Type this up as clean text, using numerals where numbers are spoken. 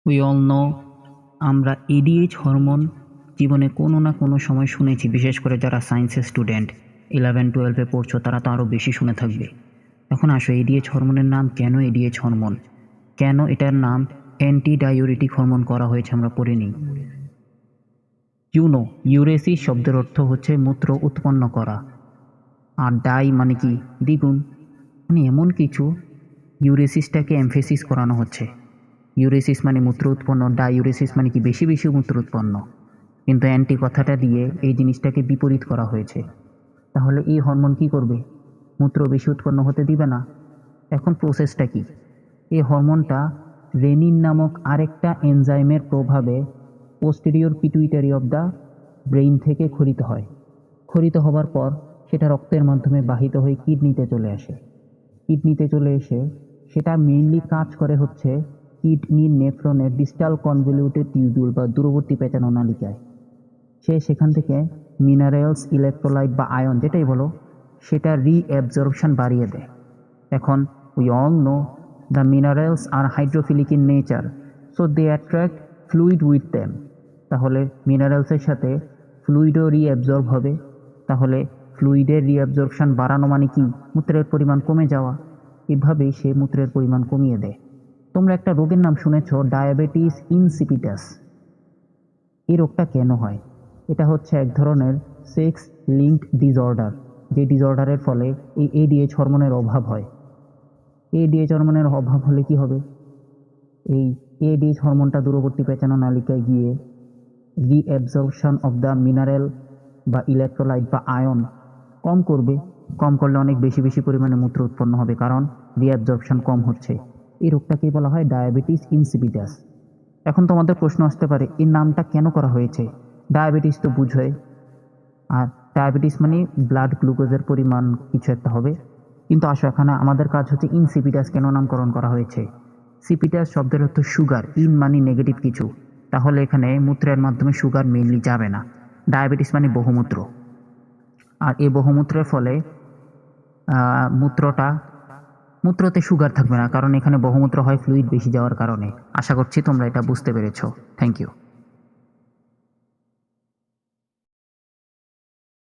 We all no আমরা ADH hormone জীবনে কোনো না কোনো সময় শুনেছি, বিশেষ করে যারা সায়েন্সের স্টুডেন্ট 11-12-এ পড়ছো তারা তো আরও বেশি শুনে থাকবে। এখন আসো, এডিএইচ হরমোনের নাম কেন এডিএইচ হরমোন, কেন এটার নাম অ্যান্টি ডাইউরেটিক হরমোন করা হয়েছে আমরা পড়ে নিই। ইউরেসিস শব্দের অর্থ হচ্ছে মূত্র উৎপন্ন করা, আর ডাই মানে কি দ্বিগুণ, মানে এমন কিছু ইউরেসিসটাকে এমফেসিস করানো হচ্ছে। ইউরেসিস মানে মূত্র উৎপন্ন, ডাইউরেসিস মানে কি বেশি বেশি মূত্র উৎপন্ন, কিন্তু অ্যান্টি কথাটা দিয়ে এই জিনিসটাকে বিপরীত করা হয়েছে। তাহলে এই হরমোন কি করবে? মূত্র বেশি উৎপন্ন হতে দিবে না। এখন প্রসেসটা কি? এই হরমোনটা রেনিন নামক আরেকটা এনজাইমের প্রভাবে posterior pituitary of the brain থেকে ক্ষরিত হয়। ক্ষরিত হবার পর সেটা রক্তের মাধ্যমে বাহিত হয়ে কিডনিতে চলে আসে। কিডনিতে চলে এসে সেটা মেইনলি কাজ করে হচ্ছে কিডনির নেফ্রনের ডিস্টাল কনভলিউটেড টিউবিউল বা দূরবর্তী পেঁচানো নালিকায়। সেখান থেকে মিনারেলস, ইলেকট্রোলাইট বা আয়ন যেটাই বলো, সেটা রিঅ্যাবজর্পশন বাড়িয়ে দেয়। এখন we all know the minerals are hydrophilic in nature, so they attract fluid with them. তাহলে মিনারেলসের সাথে ফ্লুইডও রিঅ্যাবজর্ব হবে। তাহলে ফ্লুইডের রিঅ্যাবজর্পশন বাড়ানো মানে কি? মূত্রের পরিমাণ কমে যাওয়া। এভাবেই সে মূত্রের পরিমাণ কমিয়ে দেয়। তোমরা একটা রোগের নাম শুনেছ, ডায়াবেটিস ইনসিপিটাস। এই রোগটা কেন হয়? এটা হচ্ছে এক ধরনের সেক্স লিঙ্কড ডিসঅর্ডার, যে ডিসঅর্ডারের ফলে এই এডিএইচ হরমোনের অভাব হয়। এডিএইচ হরমোনের অভাব হলে কি হবে? এই এডিএইচ হরমোনটা দূরবর্তী পেঁচানো নালিকায় গিয়ে রিঅ্যাবজর্পশন অফ দ্য মিনারেল বা ইলেকট্রোলাইট বা আয়ন কম করবে। কম করলে অনেক বেশি বেশি পরিমাণে মূত্র উৎপন্ন হবে, কারণ রিঅ্যাবজর্পশন কম হচ্ছে। এই রোগটাকেই বলা হয় ডায়াবেটিস ইনসিপিটাস। এখন তোমাদের প্রশ্ন আসতে পারে, এই নামটা কেন করা হয়েছে? ডায়াবেটিস তো বুঝোয়, আর ডায়াবেটিস মানে ব্লাড গ্লুকোজের পরিমাণ কিছু একটা হবে। কিন্তু আসো, এখানে আমাদের কাজ হচ্ছে ইনসিপিটাস কেন নামকরণ করা হয়েছে। সিপিটাস শব্দের অর্থ সুগার, ইন মানে নেগেটিভ কিছু, তাহলে এখানে মূত্রের মাধ্যমে সুগার মেইনলি যাবে না। ডায়াবেটিস মানে বহুমূত্র, আর এই বহুমূত্রের ফলে মূত্রতে সুগার থাকবে না, কারণ এখানে বহুমূত্র হয় ফ্লুইড বেশি যাওয়ার কারণে। আশা করছি তোমরা এটা বুঝতে পেরেছো। Thank you.